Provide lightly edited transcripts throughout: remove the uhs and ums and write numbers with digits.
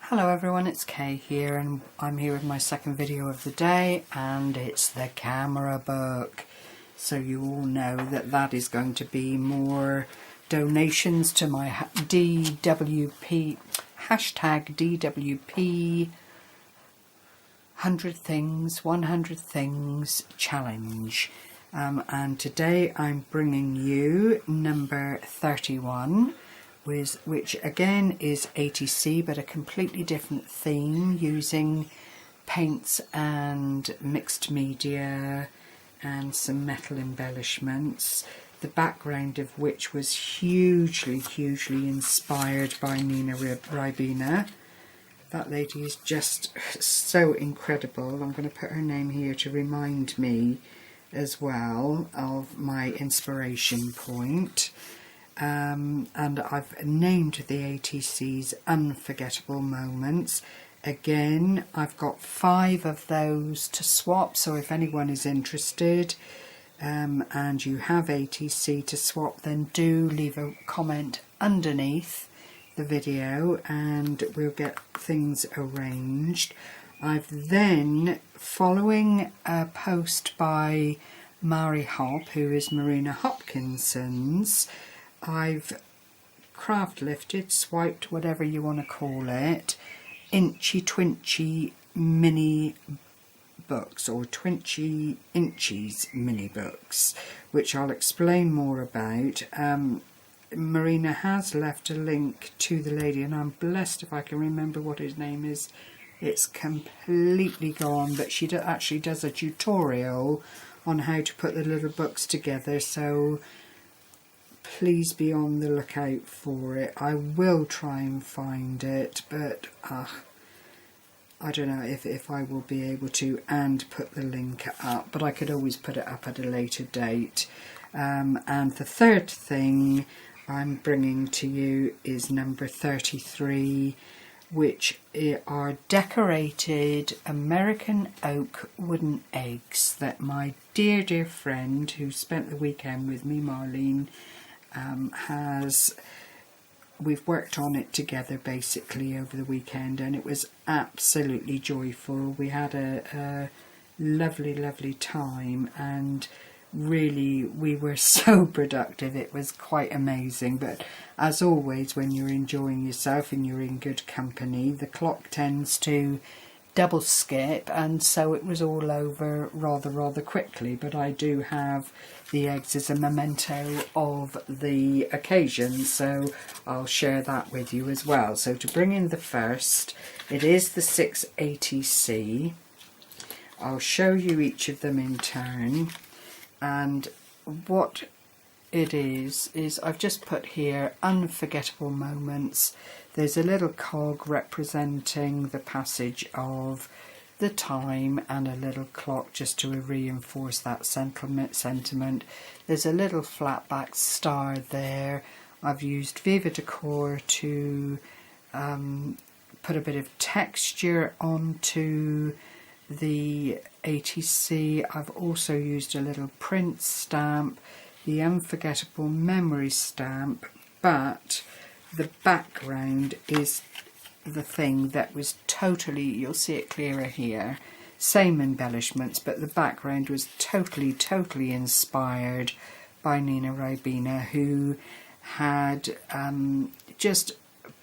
Hello everyone, it's Kay here and I'm here with my second video of the day, and it's the camera book. So you all know that that is going to be more donations to my DWP, hashtag DWP 100 things challenge. And today I'm bringing you number 31. Which again is A.T.C, but a completely different theme, using paints and mixed media and some metal embellishments, the background of which was hugely inspired by Nina Ribena. That lady is just so incredible. I'm going to put her name here to remind me as well of my inspiration point. And I've named the A.T.C's Unforgettable Moments. Again, I've got 5 of those to swap, so if anyone is interested and you have A.T.C to swap, then do leave a comment underneath the video and we'll get things arranged. I've then, following a post by Mary Hop, who is Marina Hopkinson's, I've craft lifted, swiped, whatever you want to call it, Twinchie mini books, or Twinchie inchies mini books, which I'll explain more about. Marina has left a link to the lady, and I'm blessed if I can remember what his name is. It's completely gone, but she actually does a tutorial on how to put the little books together, so please be on the lookout for it. I will try and find it, but I don't know if I will be able to and put the link up, but I could always put it up at a later date. And the third thing I'm bringing to you is number 33, which are decorated American oak wooden eggs that my dear friend who spent the weekend with me, Marlene, we've worked on it together basically over the weekend, and it was absolutely joyful. We had a lovely time, and really we were so productive. It was quite amazing. But as always, when you're enjoying yourself and you're in good company, the clock tends to double skip, and so it was all over rather quickly. But I do have the eggs as a memento of the occasion, so I'll share that with you as well. So to bring in the first, it is the 6 A.T.C. I'll show you each of them in turn, and what it is I've just put here unforgettable moments. There's a little cog representing the passage of the time and a little clock just to reinforce that sentiment. There's a little flat back star there. I've used Viva Decor to put a bit of texture onto the A.T.C. I've also used a little print stamp, the unforgettable memory stamp, but the background is the thing that was totally, you'll see it clearer here, same embellishments, but the background was totally inspired by Nina Ribena, who had just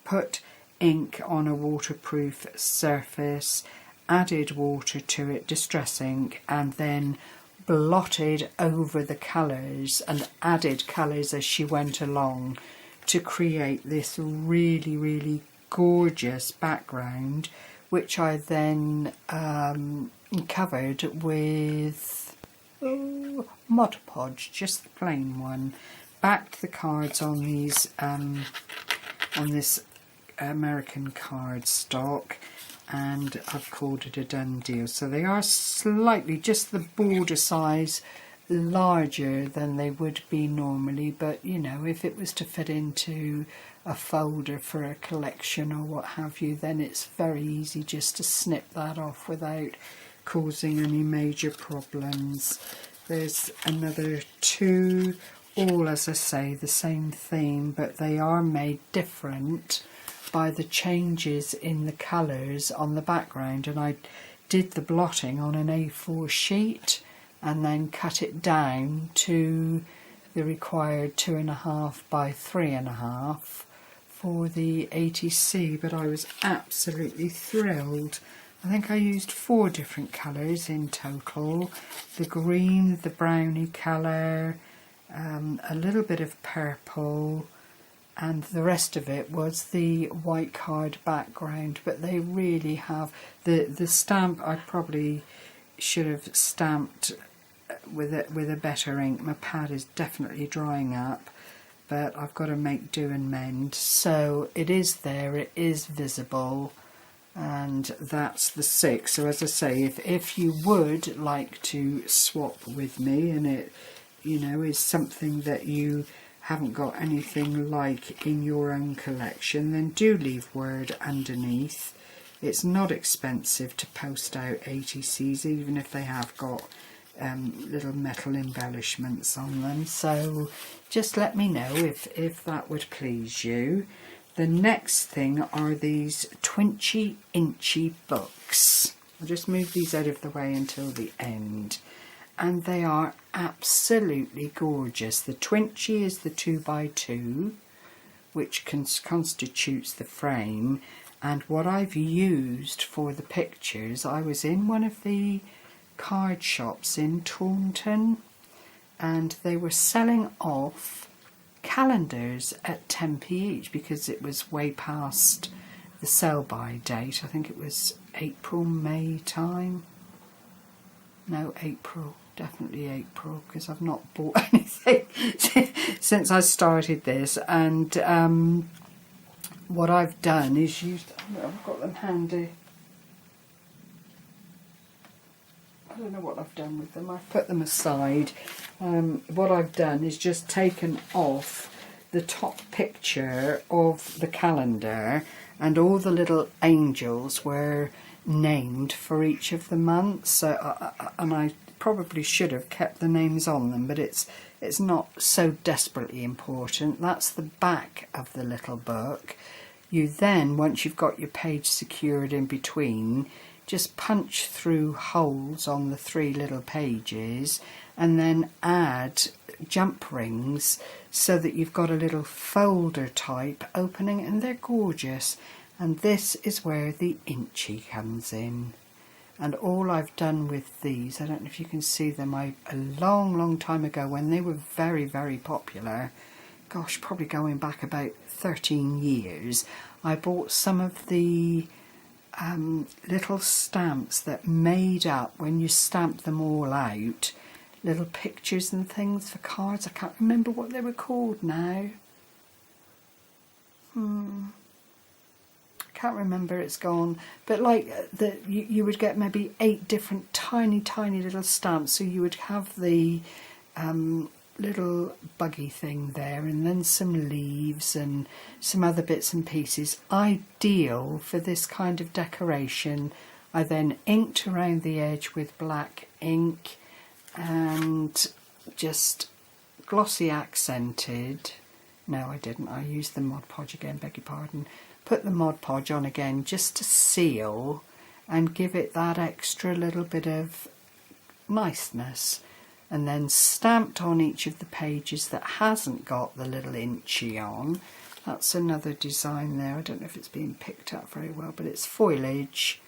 put ink on a waterproof surface, added water to it, distress ink, and then blotted over the colours and added colours as she went along to create this really gorgeous background, which I then covered with Mod Podge, just the plain one. Backed the cards on these on this American cardstock, and I've called it a done deal. So they are slightly, just the border size, larger than they would be normally, but you know, if it was to fit into a folder for a collection or what have you, then it's very easy just to snip that off without causing any major problems. There's another 2, all, as I say, the same theme, but they are made different by the changes in the colours on the background, and I did the blotting on an A4 sheet and then cut it down to the required 2.5 by 3.5 for the A.T.C, but I was absolutely thrilled. I think I used 4 different colours in total: the green, the browny colour, a little bit of purple, and the rest of it was the white card background. But they really have the stamp. I probably should have stamped with a better ink. My pad is definitely drying up, but I've got to make do and mend. So it is there, it is visible, and that's the 6. So as I say, if you would like to swap with me, and it, you know, is something that you haven't got anything like in your own collection, then do leave word underneath. It's not expensive to post out A.T.Cs, even if they have got little metal embellishments on them. So just let me know if that would please you. The next thing are these Twinchie inchie books. I'll just move these out of the way until the end. And they are absolutely gorgeous. The Twinchie is the 2x2, which constitutes the frame. And what I've used for the pictures, I was in one of the card shops in Taunton, and they were selling off calendars at 10p each because it was way past the sell-by date. I think it was April, May time. No, April. Definitely April, because I've not bought anything since I started this. And what I've done is used... I've got them handy. I don't know what I've done with them. I've put them aside. What I've done is just taken off the top picture of the calendar, and all the little angels were named for each of the months. So, and I probably should have kept the names on them, but it's not so desperately important. That's the back of the little book. You then, once you've got your page secured in between, just punch through holes on the 3 little pages and then add jump rings so that you've got a little folder type opening, and they're gorgeous. And this is where the inchie comes in. And all I've done with these, I don't know if you can see them, a long time ago when they were very, very popular, gosh, probably going back about 13 years, I bought some of the little stamps that made up, when you stamp them all out, little pictures and things for cards. I can't remember what they were called now. Can't remember, it's gone. But like you would get maybe 8 different tiny little stamps. So you would have the little buggy thing there, and then some leaves and some other bits and pieces. Ideal for this kind of decoration. I then inked around the edge with black ink and just glossy accented. No, I didn't. I used the Mod Podge again, beg your pardon. Put the Mod Podge on again just to seal and give it that extra little bit of niceness. And then stamped on each of the pages that hasn't got the little inchie on. That's another design there. I don't know if it's being picked up very well, but it's foliage.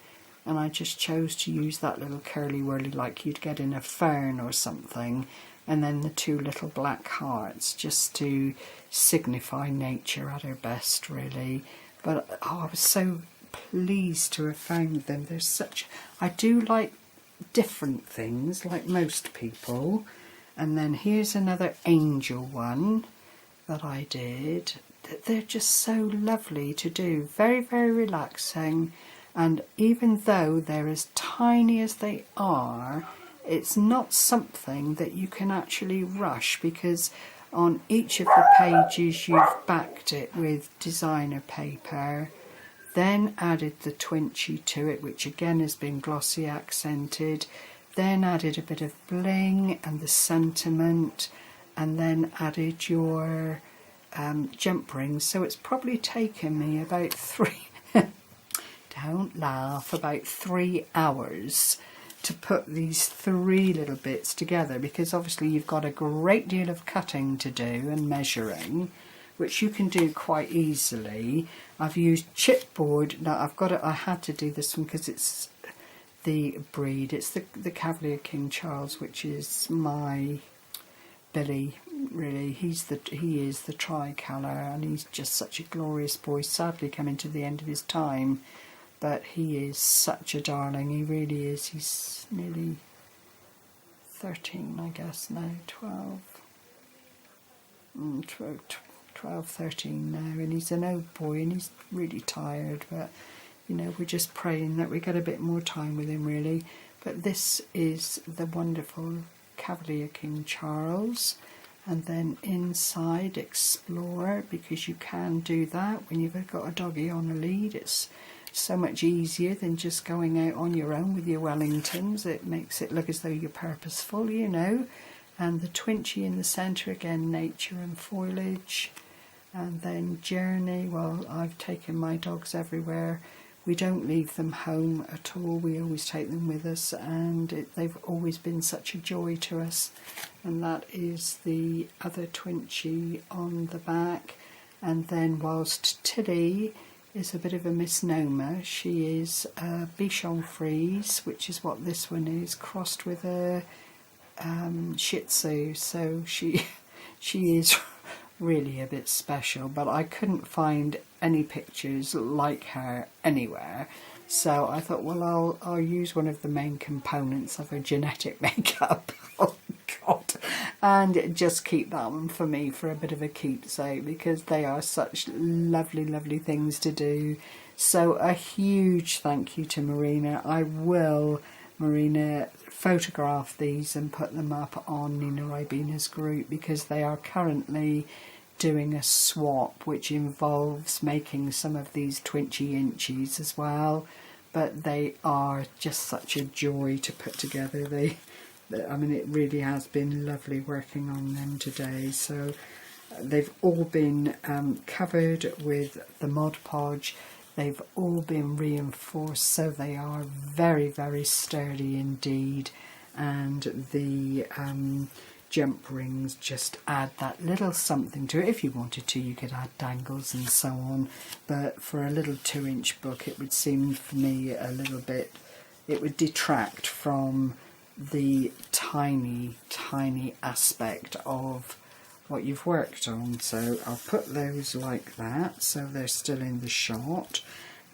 And I just chose to use that little curly whirly like you'd get in a fern or something. And then the 2 little black hearts, just to signify nature at her best, really. But oh, I was so pleased to have found them. There's such... I do like different things, like most people. And then here's another angel one that I did. They're just so lovely to do. Very, very relaxing. And even though they're as tiny as they are, it's not something that you can actually rush, because on each of the pages you've backed it with designer paper, then added the Twinchie to it, which again has been glossy accented, then added a bit of bling and the sentiment, and then added your jump rings, so it's probably taken me about don't laugh, about 3 hours to put these 3 little bits together, because obviously you've got a great deal of cutting to do and measuring, which you can do quite easily. I've used chipboard. Now I had to do this one because it's the breed. It's the Cavalier King Charles, which is my Billy. Really, he is the tricolour, and he's just such a glorious boy. Sadly, coming to the end of his time, but he is such a darling. He really is. He's nearly 13, I guess now, 12, 13 now, and he's an old boy, and he's really tired, but you know, we're just praying that we get a bit more time with him, really. But this is the wonderful Cavalier King Charles, and then inside explore, because you can do that when you've got a doggy on a lead. It's so much easier than just going out on your own with your Wellingtons. It makes it look as though you're purposeful, you know. And the Twinchie in the centre, again, nature and foliage. And then journey. Well, I've taken my dogs everywhere. We don't leave them home at all. We always take them with us, and they've always been such a joy to us. And that is the other Twinchie on the back. And then whilst Tilly is a bit of a misnomer, she is a Bichon Frise, which is what this one is, crossed with a Shih Tzu. So she is really a bit special, but I couldn't find any pictures like her anywhere, so I thought, well, I'll use one of the main components of her genetic makeup. Oh God, and just keep that one for me for a bit of a keepsake, because they are such lovely things to do. So a huge thank you to Marina. I will, Marina, photograph these and put them up on Nina Ribena's group, because they are currently doing a swap which involves making some of these Twinchie inchies as well, but they are just such a joy to put together. I mean, it really has been lovely working on them today. So they've all been covered with the Mod Podge. They've all been reinforced, so they are very sturdy indeed, and the jump rings just add that little something to it. If you wanted to, you could add dangles and so on, but for a little 2-inch book, it would seem for me a little bit, it would detract from the tiny aspect of what you've worked on. So I'll put those like that, so they're still in the shot.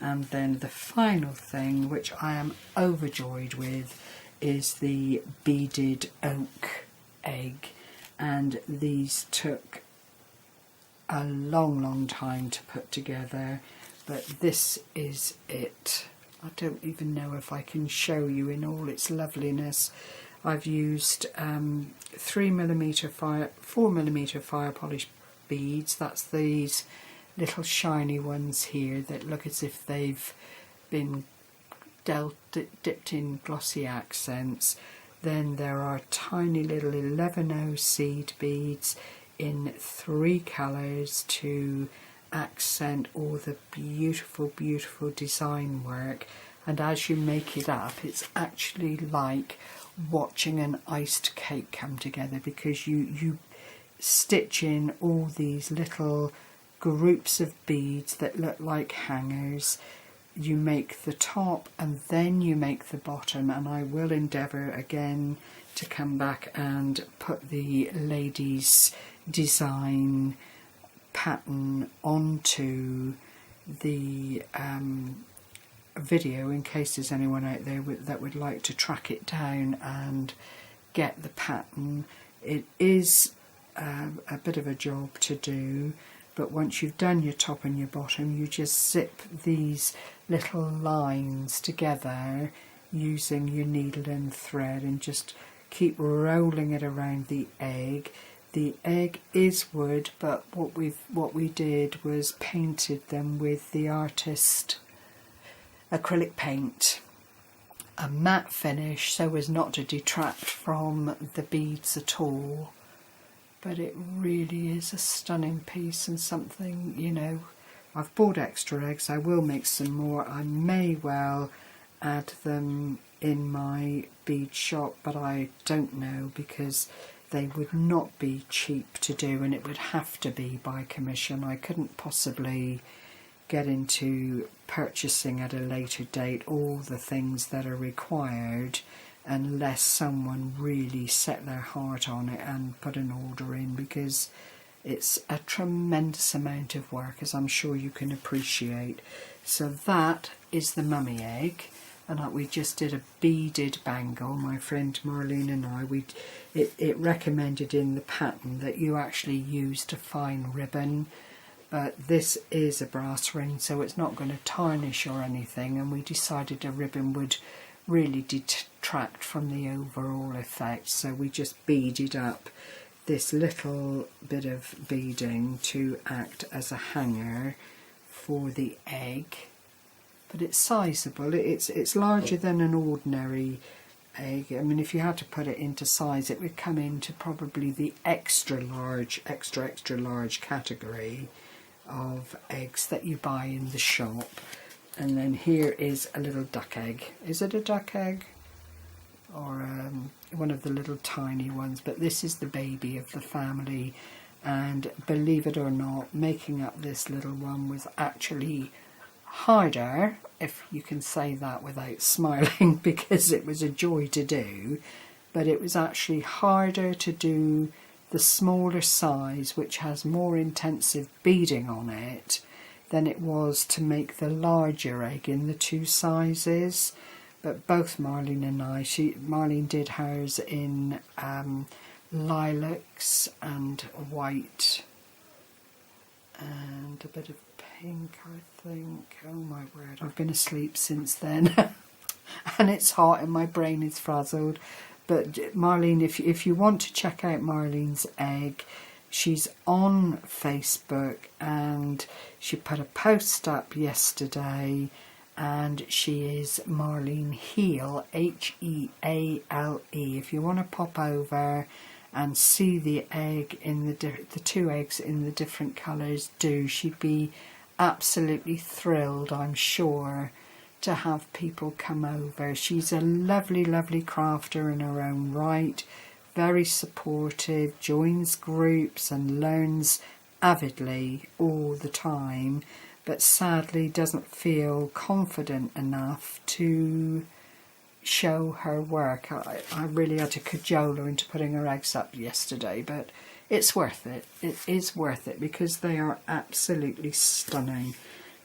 And then the final thing, which I am overjoyed with, is the beaded oak egg, and these took a long time to put together, but this is it. I don't even know if I can show you in all its loveliness. I've used 4mm fire polish beads. That's these little shiny ones here that look as if they've been dipped in glossy accents. Then there are tiny little 11O seed beads in 3 colours to accent all the beautiful design work. And as you make it up, it's actually like watching an iced cake come together, because you stitch in all these little groups of beads that look like hangers. You make the top and then you make the bottom, and I will endeavour again to come back and put the ladies' design pattern onto the video, in case there's anyone out there that would like to track it down and get the pattern. It is a bit of a job to do, but once you've done your top and your bottom, you just zip these little lines together using your needle and thread, and just keep rolling it around the egg. The egg is wood, but what we did was painted them with the artist acrylic paint, a matte finish, so as not to detract from the beads at all. but it really is a stunning piece and something, you know, I've bought extra eggs. I will make some more. I may well add them in my bead shop, but I don't know, because they would not be cheap to do and it would have to be by commission. I couldn't possibly get into purchasing at a later date all the things that are required unless someone really set their heart on it and put an order in, because it's a tremendous amount of work, as I'm sure you can appreciate. So that is the mummy egg, and we just did a beaded bangle, my friend Marlene and I. It recommended in the pattern that you actually used a fine ribbon, but this is a brass ring, so it's not going to tarnish or anything, and we decided a ribbon would really detract from the overall effect, so we just beaded up this little bit of beading to act as a hanger for the egg. But it's sizable. It's larger than an ordinary egg. I mean, if you had to put it into size, it would come into probably the extra large category of eggs that you buy in the shop. And then here is a little duck egg. Is it a duck egg? Or one of the little tiny ones, but this is the baby of the family, and believe it or not, making up this little one was actually harder, if you can say that without smiling, because it was a joy to do, but it was actually harder to do the smaller size, which has more intensive beading on it, than it was to make the larger egg in the two sizes. But both Marlene and I, Marlene did hers in lilacs and white and a bit of pink, I think. Oh my word, I've been asleep since then and it's hot and my brain is frazzled. But Marlene, if you want to check out Marlene's egg, she's on Facebook and she put a post up yesterday, and she is Marlene Heale, Heale. If you want to pop over and see the egg in the two eggs in the different colours, do. She'd be absolutely thrilled, I'm sure, to have people come over. She's a lovely, lovely crafter in her own right, very supportive, joins groups and learns avidly all the time, but sadly doesn't feel confident enough to show her work. I really had to cajole her into putting her eggs up yesterday, but it's worth it. It is worth it because they are absolutely stunning.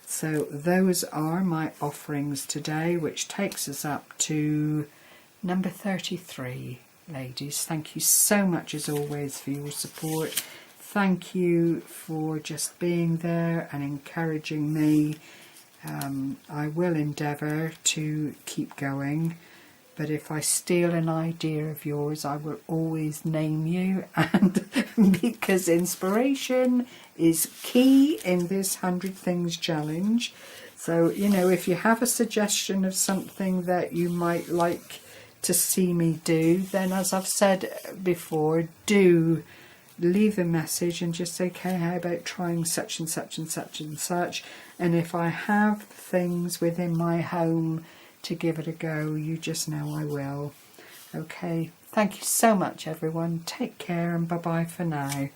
So those are my offerings today, which takes us up to number 33, ladies. Thank you so much as always for your support. Thank you for just being there and encouraging me. I will endeavour to keep going, but if I steal an idea of yours, I will always name you, and because inspiration is key in this 100 Things Challenge. So, you know, if you have a suggestion of something that you might like to see me do, then as I've said before, do leave a message and just say, okay, how about trying such and such and such and such. And if I have things within my home to give it a go, you just know I will. Okay, thank you so much everyone. Take care and bye bye for now.